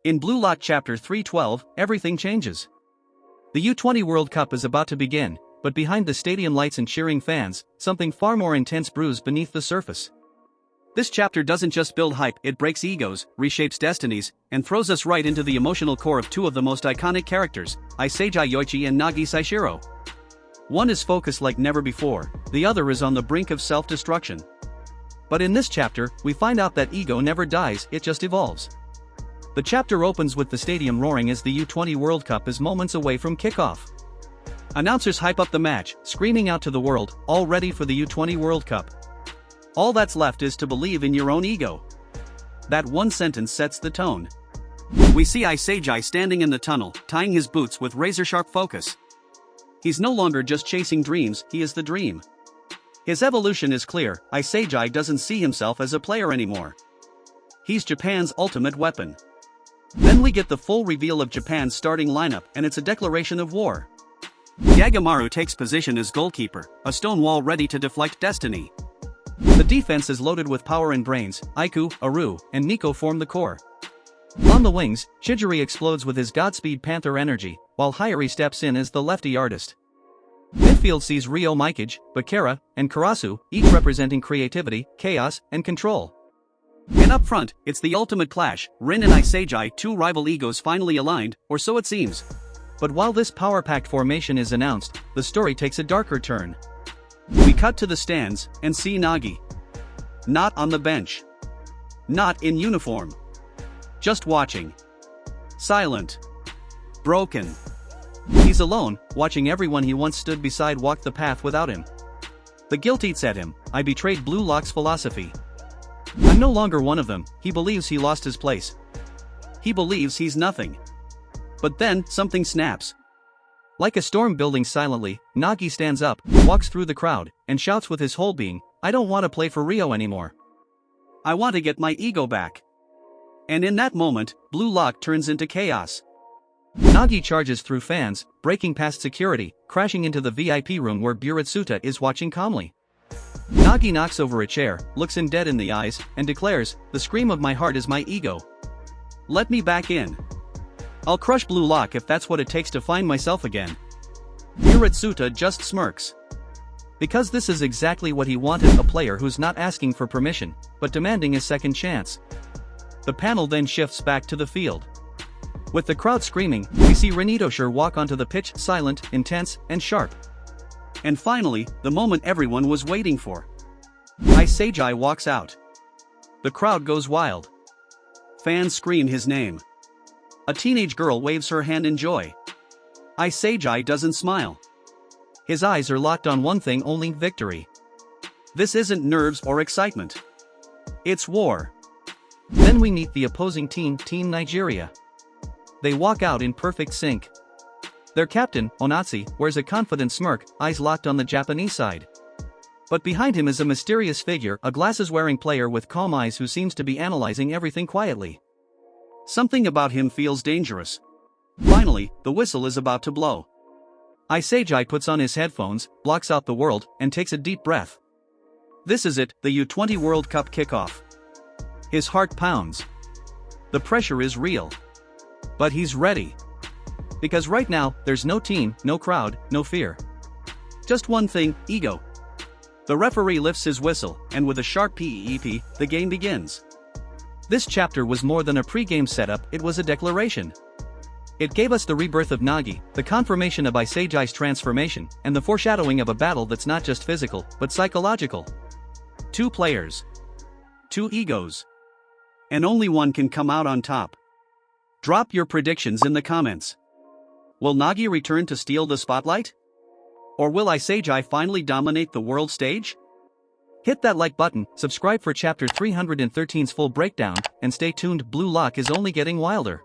In Blue Lock Chapter 312, everything changes. The U20 World Cup is about to begin, but behind the stadium lights and cheering fans, something far more intense brews beneath the surface. This chapter doesn't just build hype, it breaks egos, reshapes destinies, and throws us right into the emotional core of two of the most iconic characters, Isagi Yoichi and Nagi Saishiro. One is focused like never before, the other is on the brink of self-destruction. But in this chapter, we find out that ego never dies, it just evolves. The chapter opens with the stadium roaring as the U20 World Cup is moments away from kickoff. Announcers hype up the match, screaming out to the world, all ready for the U20 World Cup. All that's left is to believe in your own ego. That one sentence sets the tone. We see Isagi standing in the tunnel, tying his boots with razor-sharp focus. He's no longer just chasing dreams, he is the dream. His evolution is clear, Isagi doesn't see himself as a player anymore. He's Japan's ultimate weapon. Then we get the full reveal of Japan's starting lineup, and it's a declaration of war. Yagamaru takes position as goalkeeper, a stone wall ready to deflect destiny. The defense is loaded with power and brains. Aiku, Aru, and Nico form the core. On the wings, Chijiri explodes with his Godspeed Panther energy, while Hayari steps in as the lefty artist. Midfield sees Ryo Mikage, Bakara, and Karasu, each representing creativity, chaos, and control. And up front, it's the ultimate clash, Rin and Isagi, two rival egos finally aligned, or so it seems. But while this power-packed formation is announced, the story takes a darker turn. We cut to the stands, and see Nagi. Not on the bench. Not in uniform. Just watching. Silent. Broken. He's alone, watching everyone he once stood beside walk the path without him. The guilt eats at him. I betrayed Blue Lock's philosophy. I'm no longer one of them. He believes he lost his place. He believes he's nothing. But then, something snaps. Like a storm building silently, Nagi stands up, walks through the crowd, and shouts with his whole being, I don't want to play for Rio anymore. I want to get my ego back. And in that moment, Blue Lock turns into chaos. Nagi charges through fans, breaking past security, crashing into the VIP room where Buratsuta is watching calmly. Nagi knocks over a chair, looks him dead in the eyes, and declares, the scream of my heart is my ego. Let me back in. I'll crush Blue Lock if that's what it takes to find myself again. Buratsuta just smirks. Because this is exactly what he wanted, a player who's not asking for permission, but demanding a second chance. The panel then shifts back to the field. With the crowd screaming, we see Renitoshire walk onto the pitch, silent, intense, and sharp. And finally, the moment everyone was waiting for. Isagi walks out. The crowd goes wild. Fans scream his name. A teenage girl waves her hand in joy. Isagi doesn't smile. His eyes are locked on one thing only, victory. This isn't nerves or excitement. It's war. Then we meet the opposing team, Team Nigeria. They walk out in perfect sync. Their captain, Onatsi, wears a confident smirk, eyes locked on the Japanese side. But behind him is a mysterious figure, a glasses-wearing player with calm eyes who seems to be analyzing everything quietly. Something about him feels dangerous. Finally, the whistle is about to blow. Isagi puts on his headphones, blocks out the world, and takes a deep breath. This is it, the U20 World Cup kickoff. His heart pounds. The pressure is real. But he's ready. Because right now, there's no team, no crowd, no fear. Just one thing, ego. The referee lifts his whistle, and with a sharp PEEP, the game begins. This chapter was more than a pre-game setup, it was a declaration. It gave us the rebirth of Nagi, the confirmation of Isagi's transformation, and the foreshadowing of a battle that's not just physical, but psychological. Two players. Two egos. And only one can come out on top. Drop your predictions in the comments. Will Nagi return to steal the spotlight? Or will Isagi finally dominate the world stage? Hit that like button, subscribe for chapter 313's full breakdown, and stay tuned, Blue Lock is only getting wilder.